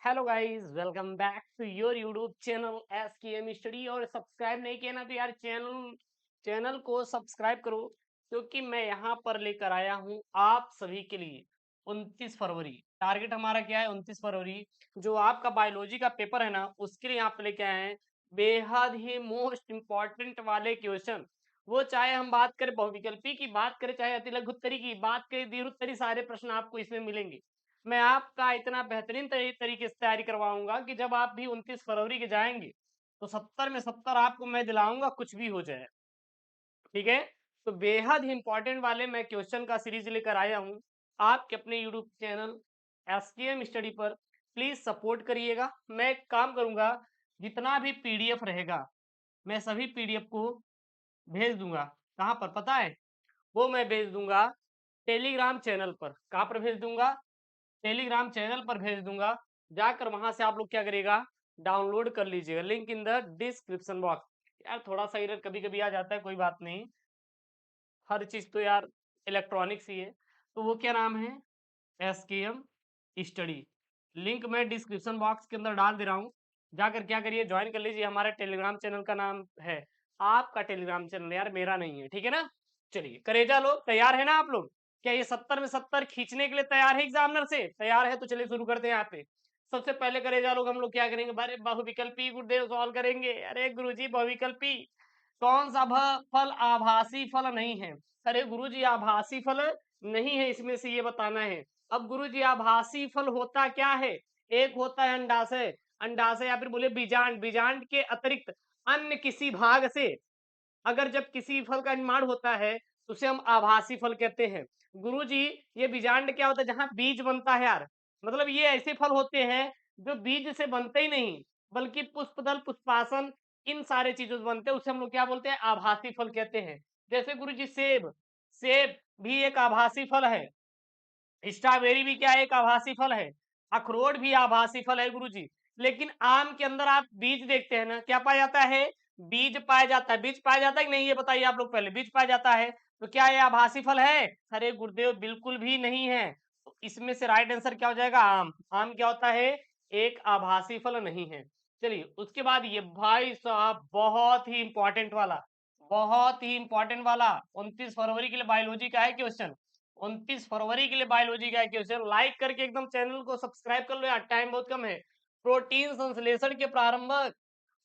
Hello guys, welcome back to your YouTube channel SKM study. और subscribe नहीं किया ना तो यार चैनल चैनल को सब्सक्राइब करो, क्योंकि मैं यहाँ पर लेकर आया हूँ आप सभी के लिए 29 फरवरी। टारगेट हमारा क्या है? 29 फरवरी जो आपका बायोलॉजी का पेपर है ना, उसके लिए यहाँ पे लेके आए हैं बेहद ही मोस्ट इम्पॉर्टेंट वाले क्वेश्चन। वो चाहे हम बात करें बहुविकल्पी की बात करें, चाहे अतिलघुत्तरी की बात करें, दीर्घोत्तरी, सारे प्रश्न आपको इसमें मिलेंगे। मैं आपका इतना बेहतरीन तरीके से तैयारी करवाऊंगा कि जब आप भी 29 फरवरी के जाएंगे तो 70 में 70 आपको मैं दिलाऊंगा, कुछ भी हो जाए। ठीक है? तो बेहद ही इंपॉर्टेंट वाले मैं क्वेश्चन का सीरीज लेकर आया हूं आपके अपने यूट्यूब चैनल एसकेएम स्टडी पर। प्लीज सपोर्ट करिएगा। मैं एक काम करूंगा, जितना भी पीडीएफ रहेगा मैं सभी पीडीएफ को भेज दूंगा। कहाँ पर पता है? वो मैं भेज दूंगा टेलीग्राम चैनल पर। कहाँ पर भेज दूंगा? टेलीग्राम चैनल पर भेज दूंगा। जाकर वहां से आप लोग क्या करिएगा, डाउनलोड कर लीजिएगा। Link in the description box. यार थोड़ा सा एरर कभी कभी आ जाता है, कोई बात नहीं, हर चीज तो यार इलेक्ट्रॉनिक्स ही है। तो वो क्या नाम है? SKM study. लिंक मैं डिस्क्रिप्शन बॉक्स के अंदर डाल दे रहा हूँ। जाकर क्या करिए, ज्वाइन कर लीजिए। हमारे टेलीग्राम चैनल का नाम है, आपका टेलीग्राम चैनल यार, मेरा नहीं है। ठीक है ना? चलिए करेजा लोग, तैयार है ना आप लोग? क्या ये 70 में 70 खींचने के लिए तैयार है? एग्जामिनर से तैयार है तो चलिए शुरू करते हैं। यहाँ पे सबसे पहले करेजा लोग हम लोग क्या करेंगे? अरे बहुविकल्पी गुरुदेव सॉल्व करेंगे। अरे गुरुजी बहुविकल्पी कौन सा फल आभासी फल नहीं है? अरे गुरुजी आभासी फल नहीं है, इसमें से ये बताना है। अब गुरुजी आभासी फल होता क्या है? एक होता है अंडाशय, अंडाशय या फिर बोले बीजांड, बीजांड के अतिरिक्त अन्य किसी भाग से अगर जब किसी फल का निर्माण होता है तो उसे हम आभासी फल कहते हैं। गुरुजी ये बीजांड क्या होता है? जहां बीज बनता है यार, मतलब ये ऐसे फल होते हैं जो बीज से बनते ही नहीं, बल्कि पुष्पदल, पुष्पासन, इन सारे चीजों से बनते हैं। उसे हम लोग क्या बोलते हैं? आभासी फल कहते हैं। जैसे गुरुजी सेब, सेब भी एक आभासी फल है। स्ट्रॉबेरी भी क्या है? एक आभासी फल है। अखरोट भी आभासी फल है गुरुजी। लेकिन आम के अंदर आप बीज देखते हैं ना, क्या पाया जाता है? बीज पाया जाता है। बीज पाया जाता है कि नहीं, ये बताइए आप लोग पहले। बीज पाया जाता है तो क्या ये आभासी फल है? अरे गुरुदेव बिल्कुल भी नहीं है। तो इसमें से राइट आंसर क्या हो जाएगा? आम। आम क्या होता है? एक आभासी फल नहीं है। चलिए उसके बाद ये भाई साहब बहुत ही इंपॉर्टेंट वाला, बहुत ही इंपॉर्टेंट वाला 29 फरवरी के लिए बायोलॉजी का है क्वेश्चन। 29 फरवरी के लिए बायोलॉजी का क्वेश्चन। लाइक करके एकदम चैनल को सब्सक्राइब कर लो यार, टाइम बहुत कम है। प्रोटीन संश्लेषण के प्रारंभक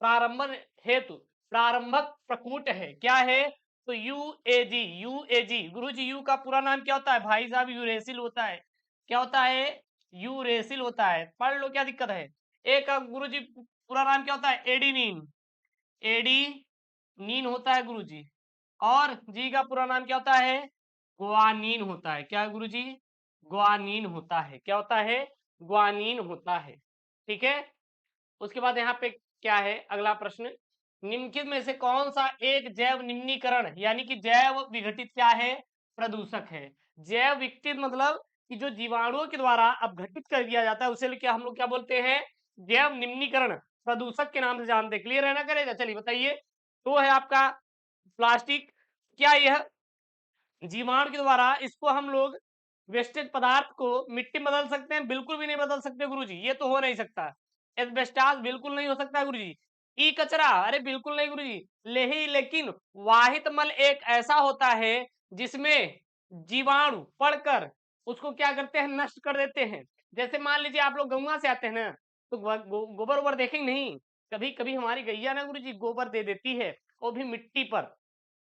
प्रारंभन हेतु प्रारंभक प्रकूट है, क्या है? तो यूएजी। यूएजी गुरुजी यू का पूरा नाम क्या होता है भाई साहब? यूरेसिल होता है। क्या होता है? यूरेसिल होता है। पढ़ लो, क्या दिक्कत है? एक का गुरुजी पूरा नाम क्या होता है? एडिनिन। एडिनिन होता है गुरुजी। और जी का पूरा नाम क्या होता है? ग्वानीन होता है। क्या गुरुजी? ग्वानीन होता है। क्या होता है? ग्वानीन होता है। ठीक है? उसके बाद यहाँ पे क्या है अगला प्रश्न? निम्नलिखित में से कौन सा एक जैव निम्नीकरण यानी कि जैव विघटित क्या है? प्रदूषक है। जैव विघटित मतलब कि जो जीवाणुओं के द्वारा अपघटित कर दिया जाता है उसे क्या हम लोग क्या बोलते हैं? जैव निम्नीकरण प्रदूषक के नाम से जानते हैं। क्लियर है ना? करेगा, चलिए बताइए। तो है आपका प्लास्टिक। क्या यह जीवाणु के द्वारा इसको हम लोग वेस्टेज पदार्थ को मिट्टी में बदल सकते हैं? बिल्कुल भी नहीं बदल सकते गुरुजी, ये तो हो नहीं सकता। एस्बेस्टास बिल्कुल नहीं हो सकता गुरुजी। ई कचरा, अरे बिल्कुल नहीं गुरुजी। लेकिन वाहित मल एक ऐसा होता है जिसमें जीवाणु पढ़कर उसको क्या करते हैं? नष्ट कर देते हैं। जैसे मान लीजिए आप लोग गौवा से आते हैं ना, तो गोबर ओबर देखेंगे नहीं? कभी कभी हमारी गैया ना गुरुजी गोबर दे देती है, वो भी मिट्टी पर।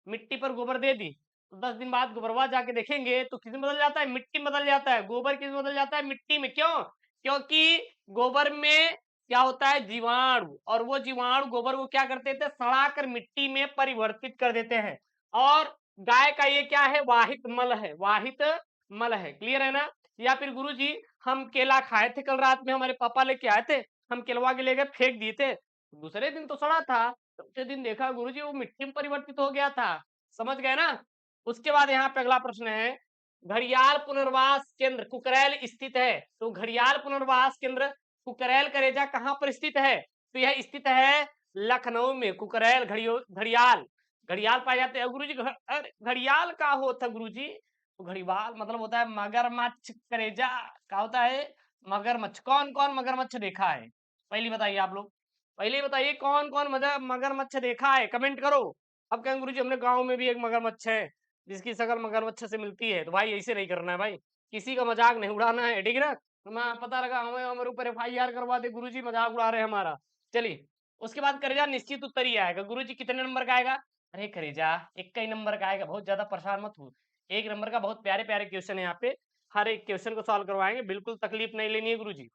मिट्टी पर गोबर दे दी तो 10 दिन बाद गोबरवा जाके देखेंगे तो किस में बदल जाता है? मिट्टी में बदल जाता है। गोबर किस में बदल जाता है? मिट्टी में। क्यों? क्योंकि गोबर में क्या होता है? जीवाणु, और वो जीवाणु गोबर को क्या करते थे? सड़ाकर मिट्टी में परिवर्तित कर देते हैं। और गाय का ये क्या है? वाहित मल है। वाहित मल है। क्लियर है ना? या फिर गुरुजी हम केला खाए थे कल रात में, हमारे पापा लेके आए थे, हम केलवा के लेकर फेंक दिए थे, दूसरे दिन तो सड़ा था, चौथे दिन देखा गुरुजी वो मिट्टी में परिवर्तित हो गया था। समझ गए ना? उसके बाद यहाँ पे अगला प्रश्न है, घड़ियाल पुनर्वास केंद्र कुकरैल स्थित है। तो घड़ियाल पुनर्वास केंद्र कुकरैल करेजा कहाँ पर स्थित है? तो यह स्थित है लखनऊ में। कुकरैल घड़ियाल, घड़ियाल पाए जाते हैं गुरुजी। घड़ियाल का होता गुरुजी? तो घड़ियाल मतलब होता है मगरमच्छ करेजा। क्या होता है? मगरमच्छ, कौन कौन मगरमच्छ देखा है? पहले बताइए आप लोग, पहले बताइए कौन कौन मगरमच्छ देखा है, कमेंट करो। अब कहेंगे गुरुजी हमने गांव में भी एक मगरमच्छ है जिसकी शक्ल मगरमच्छ से मिलती है। तो भाई ऐसे नहीं करना है भाई, किसी का मजाक नहीं उड़ाना है, ठीक है ना। हमें पता लगा हमें हमारे ऊपर FIR करवा दे, गुरुजी मजाक उड़ा रहे हैं हमारा। चलिए, उसके बाद करेजा निश्चित उत्तर ही आएगा। गुरुजी कितने नंबर का आएगा? अरे करेजा एक का ही नंबर का आएगा, बहुत ज्यादा परेशान मत हो। एक नंबर का बहुत प्यारे प्यारे क्वेश्चन है यहाँ पे, हर एक क्वेश्चन को सॉल्व करवाएंगे, बिल्कुल तकलीफ नहीं लेनी है गुरुजी।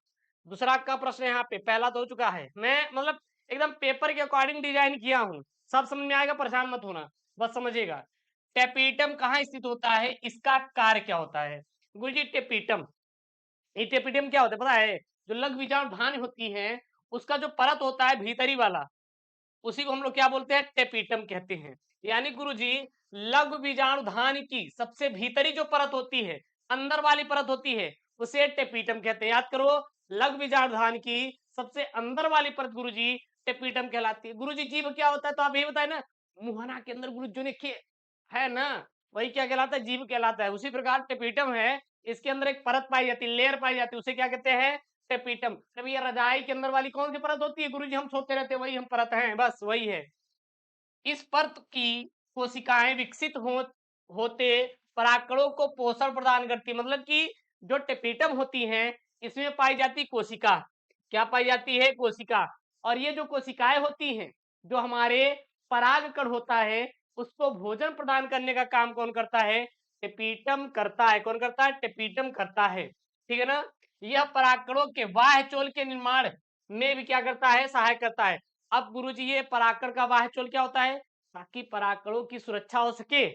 दूसरा का प्रश्न यहाँ पे पहला तो हो चुका है, मैं मतलब एकदम पेपर के अकॉर्डिंग डिजाइन किया हूँ, सब समझ में आएगा, परेशान मत होना, बस समझिएगा। टेपीटम कहाँ स्थित होता है, इसका कार्य क्या होता है? गुरुजी टेपीटम, ये टेपीटम क्या होता है पता है? जो लघु बीजाणु धान होती है उसका जो परत होता है भीतरी वाला, उसी को हम लोग क्या बोलते हैं? टेपीटम कहते हैं। यानी गुरुजी लघु बीजाणु धान की सबसे भीतरी जो परत होती है, अंदर वाली परत होती है, उसे टेपीटम कहते हैं। याद करो, लघु बीजाणु धान की सबसे अंदर वाली परत गुरुजी टेपीटम कहलाती है। गुरुजी जीभ क्या होता है तो आप ये बताए ना, मुहाना के अंदर गुरु जो ने है ना, वही क्या कहलाता है? जीभ कहलाता है। उसी प्रकार टेपीटम है, इसके अंदर एक परत पाई जाती है, लेयर पाई जाती है, उसे क्या कहते हैं? टेपीटम। अब ये रजाई के अंदर वाली कौन सी परत होती है गुरुजी? हम सोते रहते हैं वही हम परत हैं, बस वही है। इस परत की कोशिकाएं विकसित होते परागकणों को पोषण प्रदान करती, मतलब कि जो टेपीटम होती हैं इसमें पाई जाती कोशिका, क्या पाई जाती है? कोशिका। और ये जो कोशिकाएं होती हैं, जो हमारे परागकण होता है उसको भोजन प्रदान करने का काम कौन करता है? टेपीटम करता है। कौन करता है? टेपीटम करता है, ठीक है ना। यह परागकणों के बाह्य चोल के निर्माण में भी क्या करता है? सहायक करता है। अब गुरुजी ये परागकण का बाह्य चोल क्या होता है? ताकि परागकणों की सुरक्षा हो सके।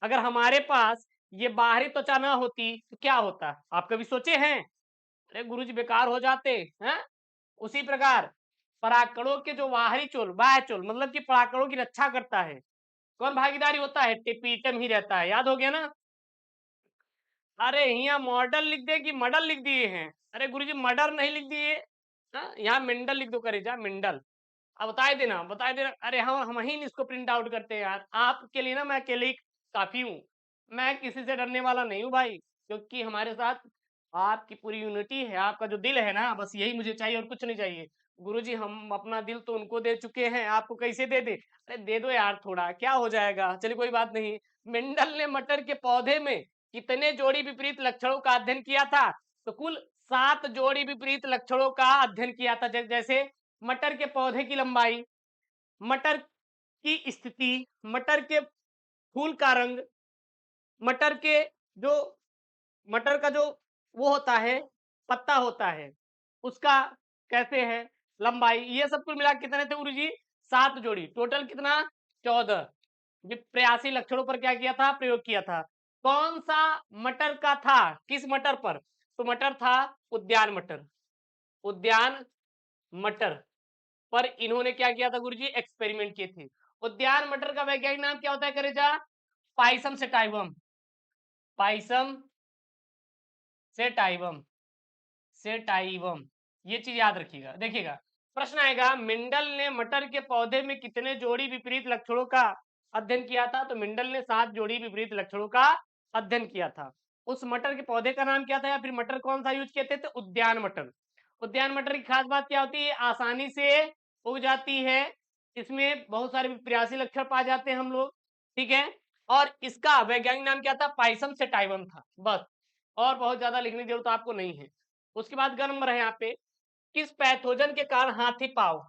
अगर हमारे पास ये बाहरी त्वचा ना होती तो क्या होता? आप कभी सोचे हैं? अरे गुरुजी बेकार हो जाते हैं। उसी प्रकार परागकणों के जो बाहरी चोल, बाह्य चोल, मतलब कि परागकणों की रक्षा करता है, कौन भागीदारी होता है? टेपीटम ही रहता है। याद हो गया ना। अरे यहाँ मॉडल लिख दे कि मॉडल लिख दिए हैं? अरे गुरुजी मर्डर नहीं लिख दिए, यहाँ मिंडल लिख दो, करे जा मिंडल। अब बता देना। अरे हम ही इसको प्रिंट आउट करते हैं यार, आपके लिए ना मैं अकेले ही काफी हूँ, मैं किसी से डरने वाला नहीं हूँ भाई, क्योंकि हमारे साथ आपकी पूरी यूनिटी है, आपका जो दिल है ना, बस यही मुझे चाहिए और कुछ नहीं चाहिए। गुरुजी हम अपना दिल तो उनको दे चुके हैं, आपको कैसे दे दे? अरे दे दो यार, थोड़ा क्या हो जाएगा, चलिए कोई बात नहीं। मेंडल ने मटर के पौधे में कितने जोड़ी विपरीत लक्षणों का अध्ययन किया था? तो कुल 7 जोड़ी विपरीत लक्षणों का अध्ययन किया था। जैसे मटर के पौधे की लंबाई, मटर की स्थिति, मटर के फूल का रंग, मटर के जो मटर का जो वो होता है, पत्ता होता है, उसका कैसे है लंबाई, ये सब कुल मिला के कितने थे गुरुजी? 7 जोड़ी, टोटल कितना? 14। ये 83 लक्षणों पर क्या किया था? प्रयोग किया था। कौन सा मटर का था? किस मटर पर? तो मटर था उद्यान मटर, उद्यान मटर पर इन्होंने क्या किया था गुरुजी? एक्सपेरिमेंट किए थे। उद्यान मटर का वैज्ञानिक नाम क्या होता है करेजा? Pisum sativum, Pisum sativum, sativum, ये चीज याद रखिएगा। देखिएगा प्रश्न आएगा, मिंडल ने मटर के पौधे में कितने जोड़ी विपरीत लक्षणों का अध्ययन किया था? तो मिंडल ने 7 जोड़ी विपरीत लक्षणों का अध्ययन किया था। उस मटर के पौधे का नाम क्या था, या फिर मटर कौन सा यूज किए थे? तो उद्यान मटर। उद्यान मटर की खास बात क्या होती है? आसानी से उग जाती है, इसमें बहुत सारे प्रयासी लक्षण पाए जाते हैं हम लोग, ठीक है। और इसका वैज्ञानिक नाम क्या था? पाइसम सेटाइवम था, बस। और बहुत ज्यादा लिखने की जरूरत आपको नहीं है। उसके बाद ग नंबर है यहाँ पे, किस पैथोजन के कारण हाथी पाव,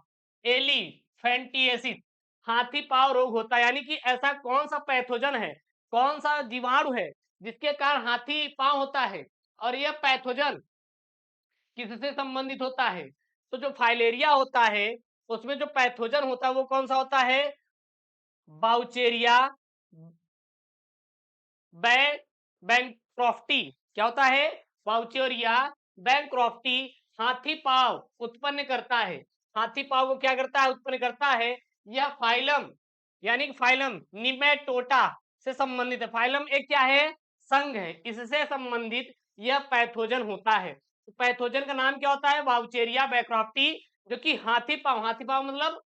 एलिफेंटिएसिस, हाथी पाव रोग होता है? यानी कि ऐसा कौन सा पैथोजन है, कौन सा जीवाणु है जिसके कारण हाथी पाव होता है? और यह पैथोजन किससे संबंधित होता है? तो जो फाइलेरिया होता है उसमें जो पैथोजन होता है वो कौन सा होता है? बाउचेरिया बैंक्रॉफ्टी। क्या होता है? बाउचेरिया बैंक्रॉफ्टी हाथी पाव उत्पन्न करता है। हाथी पाव को क्या करता है? उत्पन्न करता है। यह फाइलम, यानी कि फाइलम निमेटोटा से संबंधित है। फाइलम एक क्या है? संघ है, इससे संबंधित यह पैथोजन होता है। तो पैथोजन का नाम क्या होता है? बाउचेरिया बैंक्रॉफ्टी, जो कि हाथी पाव मतलब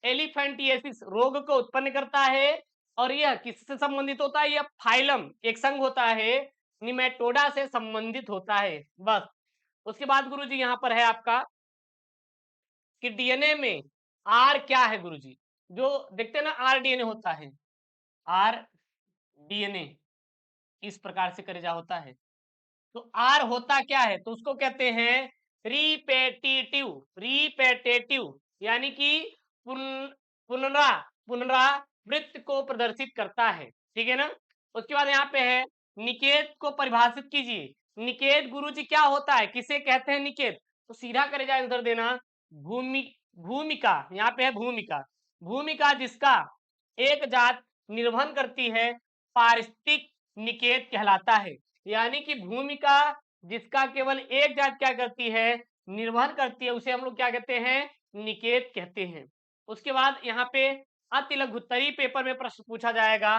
एलिफेंटिएसिस रोग को उत्पन्न करता है। और यह किससे संबंधित होता है? यह फाइलम एक संघ होता है, निमेटोडा से संबंधित होता है, बस। उसके बाद गुरुजी यहाँ पर है आपका कि डीएनए में आर क्या है गुरुजी, जो देखते हैं ना आर डीएनए होता है, आर डीएनए इस प्रकार से करेजा होता है। तो आर होता क्या है, तो उसको कहते हैं रिपेटिटिव, रिपेटेटिव यानी कि पुनरा पुनरावृत्त को प्रदर्शित करता है, ठीक है ना। उसके बाद यहाँ पे है निकेत को परिभाषित कीजिए। निकेत गुरुजी क्या होता है, किसे कहते हैं निकेत, तो सीधा करेजा आंसर देना भूमि भूमिका, यहाँ पे है भूमिका, भूमिका जिसका एक जात निर्वहन करती है पारिस्थितिक निकेत कहलाता है। यानी कि भूमिका जिसका केवल एक जात क्या करती है, निर्वहन करती है, उसे हम लोग क्या कहते हैं, निकेत कहते हैं। उसके बाद यहाँ पे अति लघुत्तरी पेपर में प्रश्न पूछा जाएगा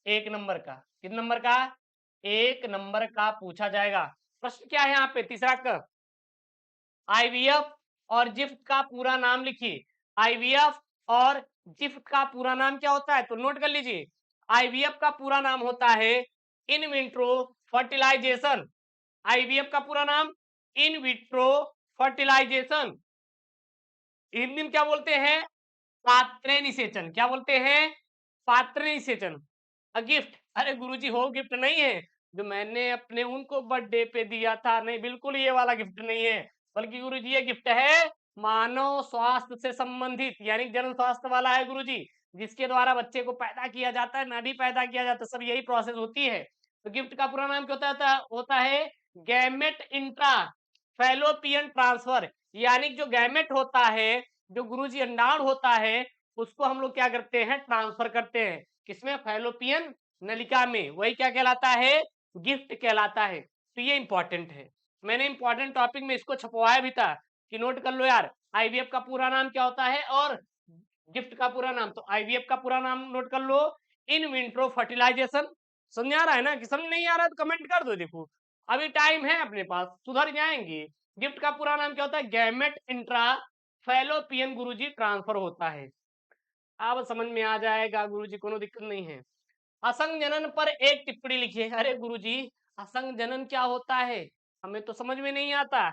1 नंबर का, कितने नंबर का, 1 नंबर का पूछा जाएगा। प्रश्न क्या है यहाँ पे, तीसरा क आईवीएफ और जिफ्ट का पूरा नाम लिखिए। आईवीएफ और जिफ्ट का पूरा नाम क्या होता है, तो नोट कर लीजिए। आईवीएफ का पूरा नाम होता है इन विट्रो फर्टिलाइजेशन। आईवीएफ का पूरा नाम इन विट्रो फर्टिलाइजेशन। हिंदी में क्या बोलते हैं, पात्र निषेचन। क्या बोलते हैं, पात्र निषेचन। गिफ्ट, अरे गुरुजी हो गिफ्ट नहीं है जो मैंने अपने उनको बर्थडे पे दिया था, नहीं बिल्कुल ये वाला गिफ्ट नहीं है, बल्कि गुरुजी ये गिफ्ट है मानव स्वास्थ्य से संबंधित, यानी जन स्वास्थ्य वाला है गुरुजी, जिसके द्वारा बच्चे को पैदा किया जाता है, नाड़ी पैदा किया जाता है, सब यही प्रोसेस होती है। तो गिफ्ट का पूरा नाम क्या होता है गैमेट इंट्रा फैलोपियन ट्रांसफर। यानी जो गैमेट होता है, जो गुरुजी अंडाणु होता है, उसको हम लोग क्या करते हैं, ट्रांसफर करते हैं किसमें, फैलोपियन नलिका में, वही क्या कहलाता है, गिफ्ट कहलाता है। तो ये इंपॉर्टेंट है, मैंने इंपॉर्टेंट टॉपिक में इसको छपवाया भी था कि नोट कर लो यार, आईवीएफ का पूरा नाम क्या होता है और गिफ्ट का पूरा नाम। तो आईवीएफ का पूरा नाम नोट कर लो इन विट्रो फर्टिलाइजेशन। समझ आ रहा है ना, कि समझ नहीं आ रहा है तो कमेंट कर दो, देखो अभी टाइम है अपने पास, सुधर जाएंगे। गिफ्ट का पूरा नाम क्या होता है, गैमेट इंट्रा फैलोपियन गुरुजी ट्रांसफर होता है। अब समझ में आ जाएगा गुरुजी, कोनो दिक्कत नहीं है। असंग जनन पर एक टिप्पणी लिखिए। अरे गुरुजी असंग जनन क्या होता है, हमें तो समझ में नहीं आता।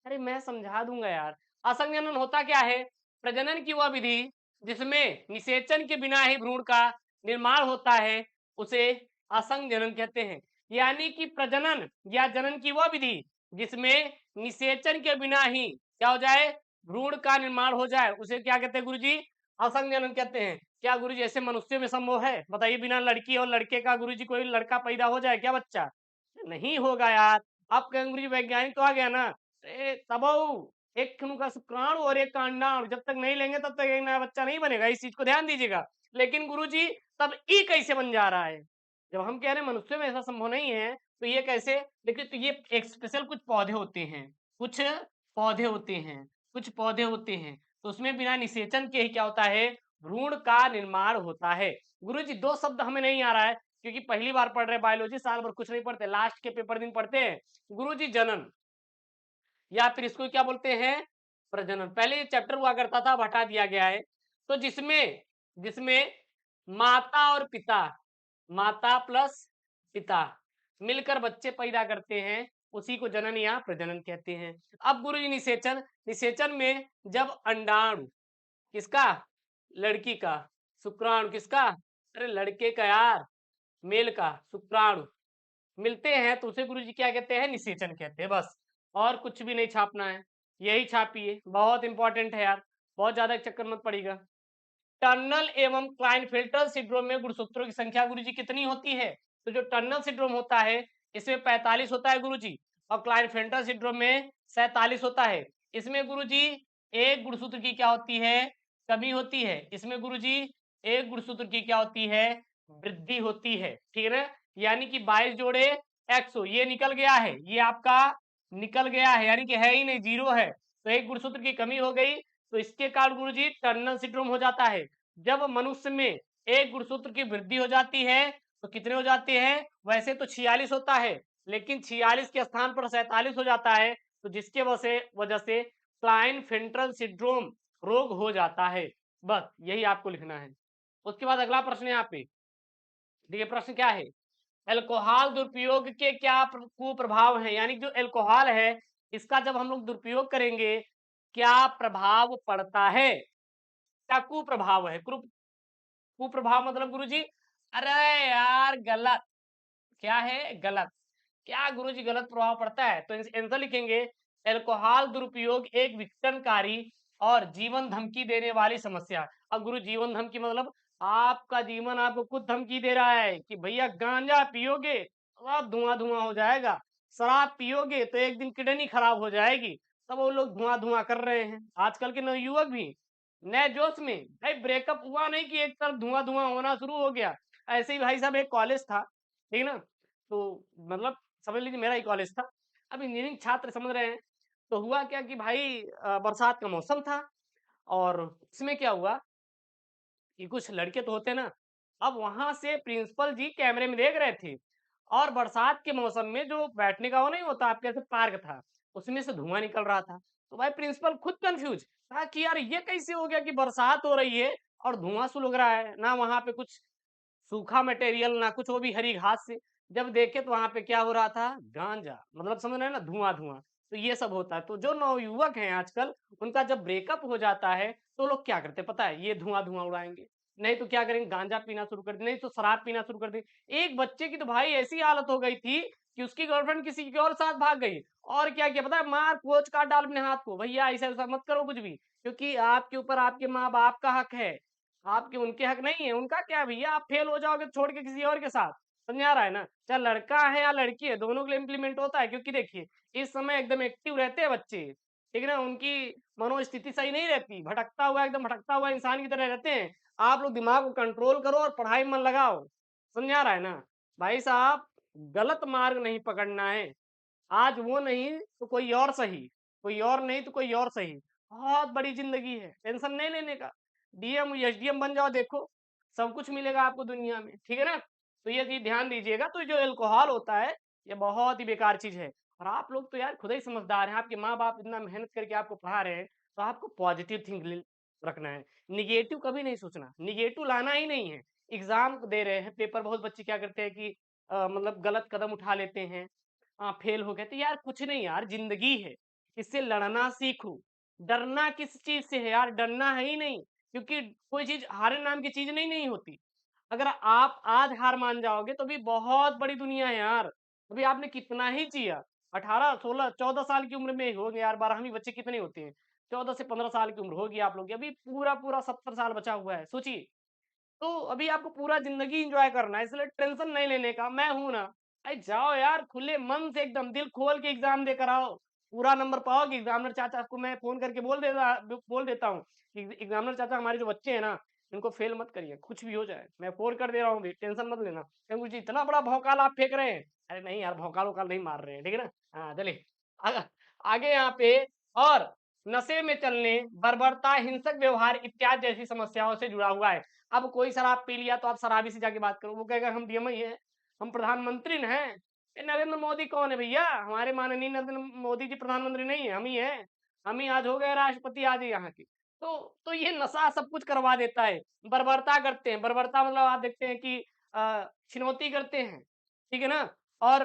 अरे मैं समझा दूंगा यार। असंग जनन होता क्या है, प्रजनन की वह विधि जिसमें निषेचन के बिना ही भ्रूण का निर्माण होता है, उसे असंग जनन कहते हैं। यानी कि प्रजनन या जनन की वह विधि जिसमें निषेचन के बिना ही क्या हो जाए, भ्रूण का निर्माण हो जाए, उसे क्या कहते हैं गुरुजी, असंग जनन कहते हैं। क्या गुरुजी ऐसे मनुष्य में संभव है, बताइए, बिना लड़की और लड़के का गुरुजी कोई लड़का पैदा हो जाए क्या बच्चा, नहीं होगा यार। आप कहेंगे गुरुजी वैज्ञानिक तो आ गया ना, अरे तब एक का शुक्राणु और एक का अंडाणु जब तक नहीं लेंगे तब तक एक नया बच्चा नहीं बनेगा, इस चीज को ध्यान दीजिएगा। लेकिन गुरुजी तब ई कैसे बन जा रहा है, जब हम कह रहे हैं मनुष्य में ऐसा संभव नहीं है, तो ये कैसे, देखिए तो ये एक स्पेशल कुछ पौधे होते हैं, कुछ पौधे होते हैं, कुछ पौधे होते हैं, तो उसमें बिना निषेचन के ही क्या होता है, भ्रूण का निर्माण होता है। गुरुजी 2 शब्द हमें नहीं आ रहा है क्योंकि पहली बार पढ़ रहे बायोलॉजी, साल भर कुछ नहीं पढ़ते, लास्ट के पेपर दिन पढ़ते हैं। गुरुजी जनन या फिर इसको क्या बोलते हैं, प्रजनन। पहले ये चैप्टर हुआ करता था, अब हटा दिया गया है। तो जिसमें जिसमें माता और पिता, माता प्लस पिता मिलकर बच्चे पैदा करते हैं, उसी को जनन या प्रजनन कहते हैं। अब गुरुजी निषेचन, निषेचन में जब अंडाणु किसका, लड़की का, शुक्राणु किसका, अरे लड़के का यार, मेल का शुक्राणु मिलते हैं, तो उसे गुरुजी क्या कहते हैं, निषेचन कहते हैं। बस और कुछ भी नहीं छापना है, यही छापिए, बहुत इंपॉर्टेंट है यार, बहुत ज्यादा चक्कर मत पड़ेगा। टर्नल एवं क्लाइनफेल्टर सिंड्रोम में गुणसूत्रों की संख्या गुरुजी कितनी होती है, तो जो टर्नल सिंड्रोम होता है इसमें 45 होता है गुरुजी, और क्लाइनफेल्टर सिंड्रोम में 47 होता है। इसमें गुरुजी एक गुणसूत्र की क्या होती है, कमी होती है। इसमें गुरुजी एक गुणसूत्र की क्या होती है, वृद्धि होती है, ठीक है ना। यानी कि 22 जोड़े एक्सो ये निकल गया है, ये आपका निकल गया है, यानी कि है ही नहीं, जीरो है, तो एक गुणसूत्र की कमी हो गई, तो इसके कारण गुरुजी टर्नल सिंड्रोम हो जाता है। जब मनुष्य में एक गुणसूत्र की वृद्धि हो जाती है तो कितने हो जाते हैं, वैसे तो 46 होता है, लेकिन 46 के स्थान पर 47 हो जाता है, तो जिसके वजह से क्लाइनफेल्टर सिंड्रोम रोग हो जाता है। बस यही आपको लिखना है। उसके बाद अगला प्रश्न यहाँ पे देखिए, प्रश्न क्या है, अल्कोहल दुरुपयोग के क्या कुप्रभाव हैं, यानी जो अल्कोहल है इसका जब हम लोग दुरुपयोग करेंगे, क्या प्रभाव पड़ता है? क्या कुप्रभाव है? कुप्रभाव मतलब गुरुजी, अरे यार गलत, क्या है? गलत। क्या गुरुजी गलत प्रभाव पड़ता है? तो आंसर लिखेंगे, अल्कोहल दुरुपयोग एक विघटनकारी और जीवन धमकी देने वाली समस्या। अब गुरु जीवन धमकी मतलब आपका जीवन आपको खुद धमकी दे रहा है कि भैया गांजा पियोगे तो आप धुआं-धुआं हो जाएगा, शराब पियोगे तो एक दिन किडनी खराब हो जाएगी। तब वो लोग धुआं-धुआं कर रहे हैं। आजकल के नवयुवक भी नए जोश में, भाई ब्रेकअप हुआ नहीं कि एक तरफ धुआं-धुआं होना शुरू हो गया। ऐसे ही भाई साहब एक कॉलेज था, ठीक है ना? तो मतलब समझ लीजिए मेरा ही कॉलेज था। अब इंजीनियरिंग छात्र समझ रहे हैं, तो हुआ क्या कि भाई बरसात का मौसम था और उसमें क्या हुआ कि कुछ लड़के तो होते हैं ना, अब वहाँ से प्रिंसिपल जी कैमरे में देख रहे थे और बरसात के मौसम में जो बैठने का वो नहीं होता आपके जैसे पार्क था, उसमें से धुआँ निकल रहा था। तो भाई प्रिंसिपल खुद कन्फ्यूज़, कहा कि यार ये कैसे हो गया कि बरसात हो रही है और धुआँ सुलग रहा है, ना वहाँ पे कुछ सूखा मटेरियल ना कुछ, वो भी हरी घास से। जब देखे तो वहाँ पे क्या हो रहा था? गांजा, मतलब समझ रहे हैं ना, धुआं-धुआं। तो ये सब होता है। तो जो नवयुवक हैं आजकल, उनका जब ब्रेकअप हो जाता है, तो लोग क्या करते हैं पता है? ये धुआं-धुआं उड़ाएँगे। नहीं तो क्या करेंगे? गांजा पीना शुरू कर दें, नहीं तो शराब पीना शुरू कर दें। एक बच्चे की तो भाई ऐसी हालत हो गई थी कि उसकी गर्लफ्रेंड किसी के और साथ भाग गई और क्या किया पता है? मार कोच काट डाल अपने हाथ को। भैया ऐसा-ऐसा मत करो कुछ भी, क्योंकि आपके ऊपर आपके माँ-बाप का हक है। आपके उनके हक नहीं है, उनका क्या है भैया, आप फेल हो जाओगे तो छोड़ के किसी और के साथ, समझ आ रहा है ना? चाहे लड़का है या लड़की है, दोनों के लिए इम्प्लीमेंट होता है, क्योंकि देखिए, इस समय एकदम एक्टिव रहते हैं बच्चे, ठीक है ना? उनकी मनोस्थिति सही नहीं रहती, भटकता हुआ एकदम भटकता हुआ इंसान की तरह रहते हैं। आप लोग दिमाग को कंट्रोल करो और पढ़ाई में मन लगाओ, समझ आ रहा है ना? भाई साहब, गलत मार्ग नहीं पकड़ना है। आज वो नहीं तो कोई और सही, कोई और नहीं तो कोई और सही। बहुत बड़ी ज़िंदगी है, टेंशन नहीं लेने का। डीएम, एसडीएम बन जाओ देखो, सब कुछ मिलेगा आपको दुनिया में, ठीक है ना? तो ये चीज़ ध्यान दीजिएगा। तो जो अल्कोहल होता है, ये बहुत ही बेकार चीज़ है और आप लोग तो यार खुद ही समझदार हैं, आपके माँ-बाप इतना मेहनत करके आपको पढ़ा रहे हैं, तो आपको पॉजिटिव रखना है। नेगेटिव कभी नहीं सोचना, नेगेटिव लाना ही नहीं है। एग्ज़ाम दे रहे हैं, पेपर बहुत बच्चे क्या करते हैं कि मतलब गलत कदम उठा लेते हैं। फेल हो गए तो यार कुछ नहीं यार, जिंदगी है, इससे लड़ना सीखो। डरना किस चीज से है यार? डरना है ही नहीं, क्योंकि कोई चीज हारे नाम की चीज नहीं नहीं होती। अगर आप आज हार मान जाओगे तो भी बहुत बड़ी दुनिया है यार। अभी आपने कितना ही जिया, 18 16 14 साल की उम्र में ही हो गए यार। 12वीं बच्चे कितने होते हैं? 14 से 15 साल की उम्र होगी आप लोग की, अभी पूरा पूरा 70 साल बचा हुआ है, सोचिए। तो अभी आपको पूरा ज़िंदगी एन्जॉय करना है, इसलिए टेंशन नहीं लेने का, मैं हूँ ना। अरे जाओ यार, खुले मन से एकदम दिल खोल के एग्ज़ाम देकर आओ। पूरा नंबर पाओगे, एग्ज़ामिनर चाचा को मैं फ़ोन करके बोल देता हूँ कि एग्ज़ामिनर चाचा हमारे जो बच्चे हैं ना, इनको फ़ेल मत करिए, कुछ भी हो जाए। मैं फ़ोन कर दे रहा हूँ अभी, टेंशन मत लेना। कहेंगे मुझे इतना बड़ा भौकाल आप फेंक रहे हैं। अरे नहीं यार, भौकाल-वौकाल नहीं मार रहे हैं, ठीक है ना? हाँ, चलिए आग आगे यहाँ पे और नशे में चलने, बर्बरता, हिंसक व्यवहार इत्यादि जैसी समस्याओं से जुड़ा हुआ है। अब कोई शराब पी लिया तो आप शराबी से जाके बात करो, वो कहेगा हम डीएम ही हैं, हम प्रधानमंत्री न हैं। ये नरेंद्र मोदी कौन है भैया? हमारे माननीय नरेंद्र मोदी जी प्रधानमंत्री नहीं है, हम ही हैं। हम ही आज हो गए राष्ट्रपति आज ही यहाँ के। तो ये नशा सब कुछ करवा देता है। बर्बरता करते हैं, बर्बरता मतलब आप देखते हैं कि छिनौती करते हैं, ठीक है ना? और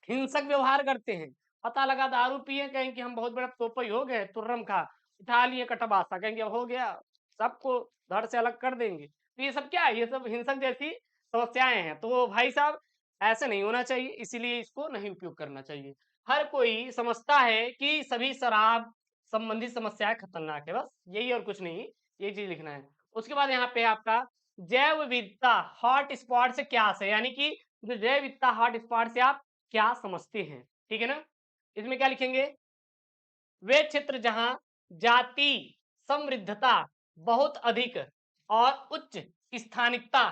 हिंसक व्यवहार करते हैं। पता लगा दारू पिए, कहें कि हम बहुत बड़ा तोपई हो गए, तुर्रम खा, उठा लिए कटबासा, कहेंगे अब हो गया, सबको धड़ से अलग कर देंगे। तो ये सब क्या है? ये सब हिंसक जैसी समस्याएँ हैं। तो भाई साहब, ऐसे नहीं होना चाहिए, इसीलिए इसको नहीं उपयोग करना चाहिए। हर कोई समझता है कि सभी शराब संबंधित समस्याएँ खतरनाक है, बस यही और कुछ नहीं, यही चीज़ लिखना है। उसके बाद यहाँ पे आपका जैव विविधता हॉटस्पॉट से क्या है? यानी कि जो जैव विविधता हॉटस्पॉट से आप क्या समझते हैं? ठीक है ना? इसमें क्या लिखेंगे? वे क्षेत्र जहां जाति समृद्धता बहुत अधिक और उच्च स्थानिकता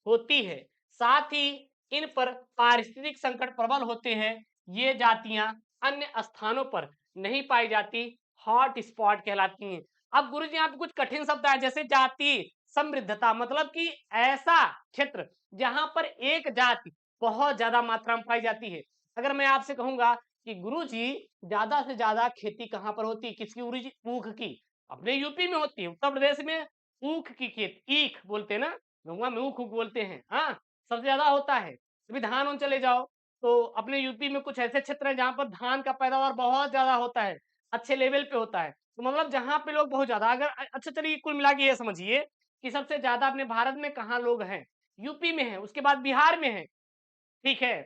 होती है, साथ ही इन पर पारिस्थितिक संकट प्रबल होते हैं। ये जातियां अन्य स्थानों पर नहीं पाई जाती, हॉट स्पॉट कहलाती हैं। अब गुरु जी यहाँ पे कुछ कठिन शब्द आए, जैसे जाति समृद्धता, मतलब कि ऐसा क्षेत्र जहां पर एक जाति बहुत ज्यादा मात्रा में पाई जाती है। अगर मैं आपसे कहूंगा कि गुरुजी ज्यादा से ज्यादा खेती कहाँ पर होती है? किसकी? गुरुजी ऊख की। अपने यूपी में होती है, उत्तर प्रदेश में ऊख की खेत, ईख बोलते हैं ना, गंगा में ऊख ऊख बोलते हैं। हाँ, सबसे ज्यादा होता है। अभी धान उन चले जाओ, तो अपने यूपी में कुछ ऐसे क्षेत्र हैं जहाँ पर धान का पैदावार बहुत ज्यादा होता है, अच्छे लेवल पे होता है। तो मतलब जहाँ पे लोग बहुत ज्यादा, अगर अच्छा चलिए कुल मिला के ये समझिए कि सबसे ज्यादा अपने भारत में कहाँ लोग हैं, यूपी में है, उसके बाद बिहार में है, ठीक है।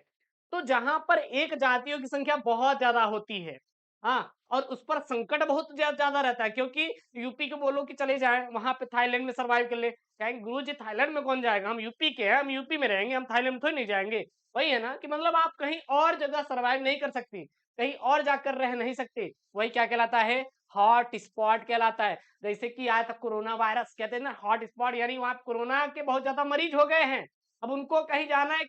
तो जहां पर एक जातियों की संख्या बहुत ज्यादा होती है, हाँ, और उस पर संकट बहुत ज्यादा रहता है, क्योंकि यूपी के बोलो कि चले जाएं वहां पे थाईलैंड में सर्वाइव कर ले, कहेंगे गुरु जी थाईलैंड में कौन जाएगा, हम यूपी के हैं, हम यूपी में रहेंगे, हम थाईलैंड में थोड़ी नहीं जाएंगे। वही है ना कि मतलब आप कहीं और जगह सर्वाइव नहीं कर सकती, कहीं और जाकर रह नहीं सकते। वही क्या कहलाता है, हॉट स्पॉट कहलाता है। जैसे कि आया था कोरोना वायरस, कहते हैं ना हॉट स्पॉट, यानी वहां कोरोना के बहुत ज्यादा मरीज हो गए हैं, अब उनको कहीं जाना है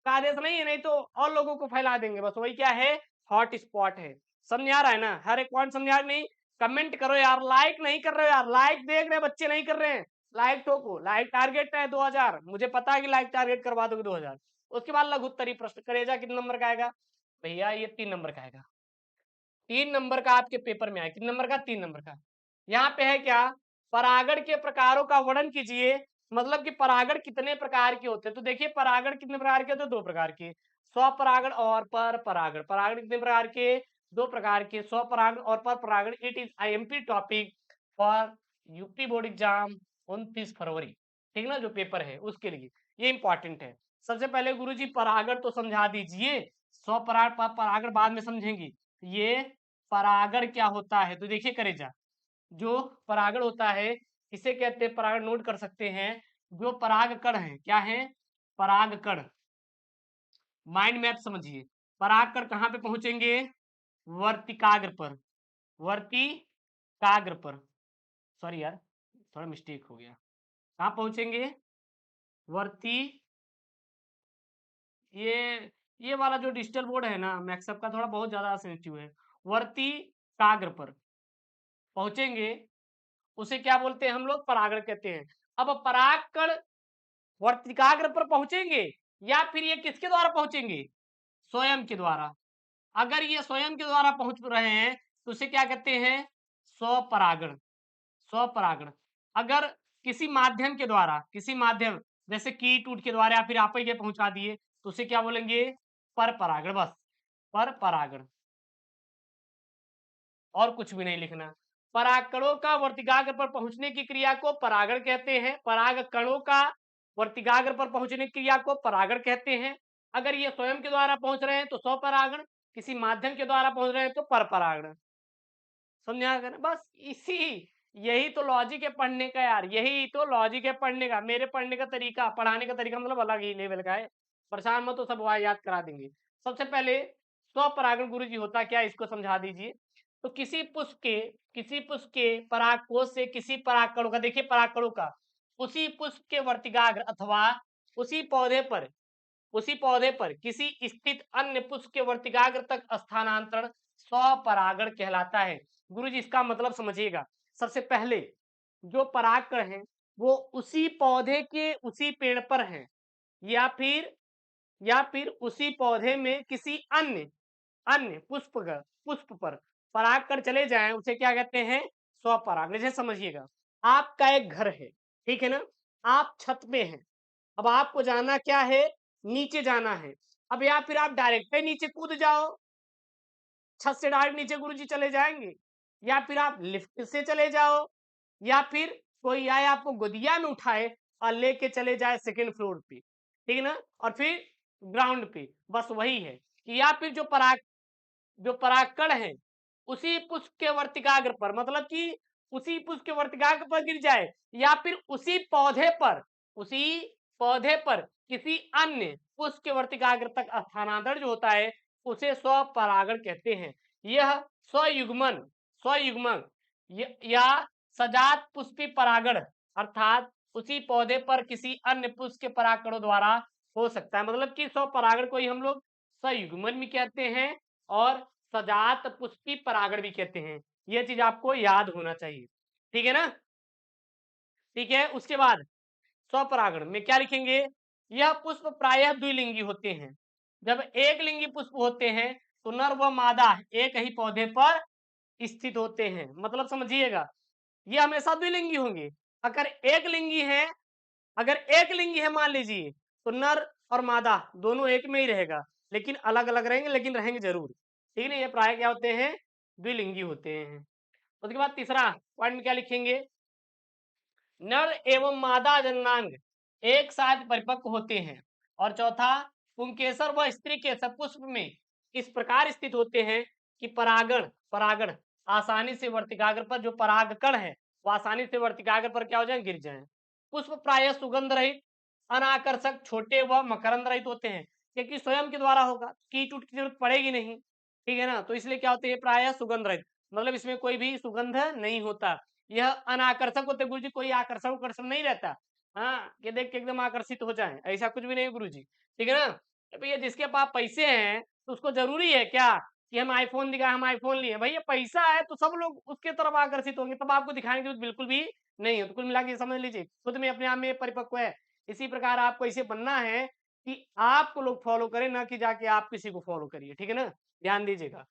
का आदेश नहीं है, नहीं तो और लोगों को फैला देंगे, बस वही क्या है, हॉट स्पॉट है। समझ आ रहा है ना, हर एक पॉइंट समझ आ रहा नहीं, कमेंट करो यार, लाइक नहीं कर रहे हो यार, लाइक देख रहे बच्चे नहीं कर रहे हैं, लाइक ठोको, लाइक टारगेट है 2000, मुझे पता है कि लाइक टारगेट करवा दोगे 2000। उसके बाद लघु उत्तरीय प्रश्न, करेजा कितने नंबर का आएगा भैया, ये 3 नंबर का आएगा, 3 नंबर का आपके पेपर में आया, कितने नंबर का, 3 नंबर का। यहाँ पे है क्या, परागण के प्रकारों का वर्णन कीजिए, मतलब कि परागण कितने प्रकार के होते हैं। तो देखिए परागण कितने प्रकार के होते हैं, 2 प्रकार के, स्वपरागण और पर परागण। परागण कितने प्रकार के, 2 प्रकार के, स्वपरागण और पर परागण। It is IMP topic for UP board exam 29 फरवरी, ठीक ना, जो पेपर है उसके लिए ये इंपॉर्टेंट है। सबसे पहले गुरुजी परागण तो समझा दीजिए, स्वपरागण परागण बाद में समझेंगे। ये परागण क्या होता है, तो देखिए करेजा, जो परागण होता है इसे कहते हैं परागण, नोट कर सकते हैं। जो परागकण है, क्या है, परागकण, माइंड मैप समझिए। परागकण कहाँ पे पहुंचेंगे, वर्तिकाग्र पर, वर्तिकाग्र पर, सॉरी यार थोड़ा मिस्टेक हो गया, कहाँ पहुंचेंगे, वर्ती, ये वाला जो डिजिटल बोर्ड है ना मैक्सअप का, थोड़ा बहुत ज्यादा सेंसिटिव है, वर्तिकाग्र पर पहुंचेंगे, उसे क्या बोलते हैं हम लोग, परागण कहते हैं। अब परागकण वर्तिकाग्र पर पहुंचेंगे या फिर ये किसके द्वारा पहुंचेंगे, स्वयं के द्वारा। अगर ये स्वयं के द्वारा पहुंच रहे हैं तो उसे क्या कहते हैं, स्वपरागण, स्वपरागण। अगर किसी माध्यम के द्वारा, किसी माध्यम जैसे कीट उट के द्वारा या फिर आप ही के पहुंचा दिए तो उसे क्या बोलेंगे, पर परागण, बस पर परागण, और कुछ भी नहीं लिखना। परागकणों का वर्तिकाग्र पर पहुंचने की क्रिया को परागण कहते हैं, परागकणों का वर्तिकाग्र पर पहुंचने की क्रिया को परागण कहते हैं। अगर ये स्वयं के द्वारा पहुंच रहे हैं तो स्वपरागण, किसी माध्यम के द्वारा पहुंच रहे हैं तो परपरागण। समझा गया ना, बस इसी, यही तो लॉजिक है पढ़ने का यार, यही तो लॉजिक है पढ़ने का। मेरे पढ़ने का तरीका, पढ़ाने का तरीका मतलब अलग ही लेवल का है, परेशान मत, तो सब याद करा देंगे। सबसे पहले स्वपरागण गुरु जी होता क्या है, इसको समझा दीजिए। तो किसी पुष्प के परागकोश से किसी परागकणों का, देखिए परागकणों का, उसी पुष्प के वर्तिकाग्र अथवा उसी पौधे पर, उसी पौधे पर किसी स्थित अन्य पुष्प के वर्तिकाग्र तक स्थानांतरण स्वपरागण कहलाता है। गुरुजी इसका मतलब समझिएगा। सबसे पहले जो परागकण है वो उसी पौधे के उसी पेड़ पर है, या फिर उसी पौधे में किसी अन्य अन्य पुष्प पर परागकण चले जाएं, उसे क्या कहते हैं, स्वपरागण। जैसे समझिएगा, आपका एक घर है, ठीक है ना, आप छत पे हैं, अब आपको जाना क्या है, नीचे जाना है। अब या फिर आप डायरेक्ट नीचे कूद जाओ, छत से डायरेक्ट नीचे गुरुजी चले जाएंगे, या फिर आप लिफ्ट से चले जाओ, या फिर कोई आए आपको गोदिया में उठाए और लेके चले जाए सेकंड फ्लोर पे, ठीक है ना, और फिर ग्राउंड पे, बस वही है कि या फिर जो परागकण है उसी पुष्प के वर्तिकाग्र पर, मतलब कि उसी पुष्प के वर्तिकाग्र पर गिर जाए, या फिर उसी पौधे पर किसी अन्य पुष्प के वर्तिकाग्र तक स्थानांतरण जो होता है उसे स्वपरागण कहते हैं। यह स्वयुग्मन स्वयुग्मन या सजात पुष्पी परागण अर्थात उसी पौधे पर किसी अन्य पुष्प के परागकणों द्वारा हो सकता है। मतलब कि स्वपरागण को ही हम लोग स्वयुग्मन भी कहते हैं और सजात पुष्पी परागण भी कहते हैं। यह चीज आपको याद होना चाहिए, ठीक है ना, ठीक है। उसके बाद स्वपरागण में क्या लिखेंगे, यह पुष्प प्रायः द्विलिंगी होते हैं। जब एक लिंगी पुष्प होते हैं तो नर व मादा एक ही पौधे पर स्थित होते हैं। मतलब समझिएगा, ये हमेशा द्विलिंगी होंगे। अगर एक लिंगी है, मान लीजिए, तो नर और मादा दोनों एक में ही रहेगा। लेकिन अलग अलग रहेंगे, लेकिन रहेंगे जरूर। ठीक है ना, ये प्राय क्या होते हैं, द्विलिंगी होते हैं। उसके बाद तीसरा पॉइंट में क्या लिखेंगे, नर एवं मादा जननांग एक साथ परिपक्व होते हैं। और चौथा, पुंकेसर व स्त्री के सपुष्प में इस प्रकार स्थित होते हैं कि परागण परागण आसानी से वर्तिकाग्र पर, जो परागकण है वो आसानी से वर्तिकाग्र पर क्या हो जाए, गिर जाए। पुष्प प्रायः सुगंध रहित, अनाकर्षक, छोटे व मकरंद रहित होते हैं, क्योंकि स्वयं के द्वारा होगा, कीट उट की जरूरत पड़ेगी नहीं। ठीक है ना, तो इसलिए क्या होते हैं, प्रायः सुगंध रहित, मतलब इसमें कोई भी सुगंध नहीं होता। यह अनाकर्षक होते, गुरु जी कोई आकर्षण उकर्षण नहीं रहता, हाँ कि देख के एकदम आकर्षित हो जाए, ऐसा कुछ भी नहीं गुरु जी। ठीक है ना, तो भैया जिसके पास पैसे हैं तो उसको जरूरी है क्या कि हम आईफोन दिखाए, हम आईफोन लिए, भैया पैसा है तो सब लोग उसके तरफ आकर्षित होंगे, तब आपको दिखाने की जरूरत बिल्कुल भी नहीं है। तो कुल मिला के समझ लीजिए, खुद में अपने आप में परिपक्व है। इसी प्रकार आपको ऐसे बनना है कि आपको लोग फॉलो करें, ना कि जाके आप किसी को फॉलो करिए। ठीक है ना, ध्यान दीजिएगा।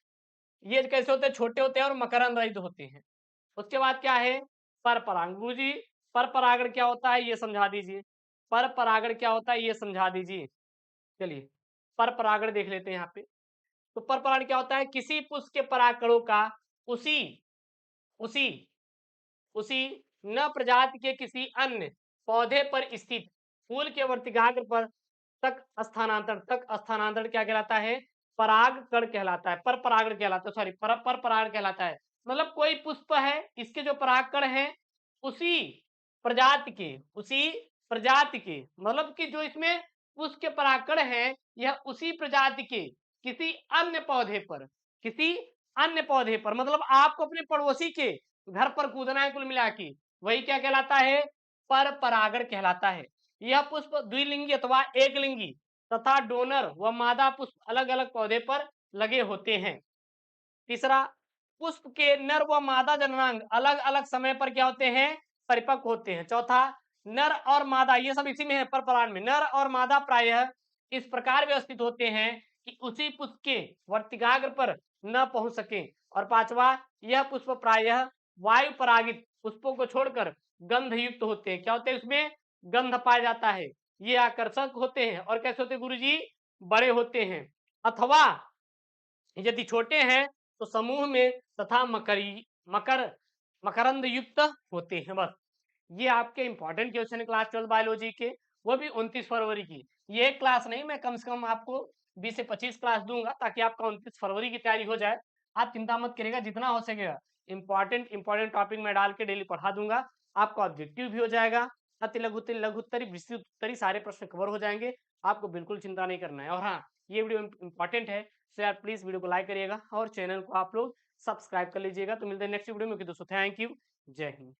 ये कैसे होते हैं, छोटे होते हैं और मकरंद रहित होते हैं। उसके बाद क्या है, पर परागण। गुरु जी पर परागण क्या होता है ये समझा दीजिए, पर परागण क्या होता है ये समझा दीजिए। चलिए पर परागण देख लेते हैं यहाँ पे। तो पर परागण क्या होता है, किसी पुष्प के परागकणों का उसी उसी उसी न प्रजाति के किसी अन्य पौधे पर स्थित फूल के वर्तिकाग्र पर तक स्थानांतरण क्या कहलाता है, परागकण कहलाता है, पर परागण कहलाता है, सॉरी पर परागण कहलाता है। मतलब कोई पुष्प है, इसके जो परागकण है उसी उसी प्रजाति के मतलब कि जो इसमें पुष्प के परागकण है, यह उसी प्रजाति के किसी अन्य पौधे पर, किसी अन्य पौधे पर, मतलब आपको अपने पड़ोसी के घर पर कूदना है, कुल मिला के वही क्या कहलाता है, पर परागण कहलाता है। यह पुष्प द्विलिंगी अथवा एकलिंगी तथा डोनर व मादा पुष्प अलग अलग पौधे पर लगे होते हैं। तीसरा, पुष्प के नर व मादा जननांग अलग अलग समय पर क्या होते हैं, परिपक्व होते हैं। चौथा, नर और मादा, ये सब इसी में है, पर परागण में नर और मादा प्रायः इस प्रकार व्यवस्थित होते हैं कि उसी पुष्प के वर्तिकाग्र पर न पहुंच सके। और पांचवा, यह पुष्प प्रायः वायु परागित पुष्पों को छोड़कर गंध युक्त होते हैं। क्या होते हैं, उसमें गंध पाया जाता है। ये आकर्षक होते हैं और कैसे होते हैं गुरुजी, बड़े होते हैं। अथवा यदि छोटे हैं तो समूह में तथा मकर मकरंद युक्त होते हैं। बस ये आपके इंपॉर्टेंट क्वेश्चन है क्लास 12 बायोलॉजी के, वो भी 29 फरवरी की। ये क्लास नहीं, मैं कम से कम आपको 20 से 25 क्लास दूंगा ताकि आपका 29 फरवरी की तैयारी हो जाए। आप चिंता मत करिएगा, जितना हो सकेगा इंपॉर्टेंट टॉपिक मैं डाल के डेली पढ़ा दूंगा। आपका ऑब्जेक्टिव भी हो जाएगा, अति लघुत्तरी लघुत्तरी विस्तृत उत्तरी सारे प्रश्न कवर हो जाएंगे। आपको बिल्कुल चिंता नहीं करना है। और हाँ, ये वीडियो इंपॉर्टेंट है, तो यार प्लीज वीडियो को लाइक करिएगा और चैनल को आप लोग सब्सक्राइब कर लीजिएगा। तो मिलते हैं नेक्स्ट वीडियो में। दोस्तों थैंक यू, जय हिंद।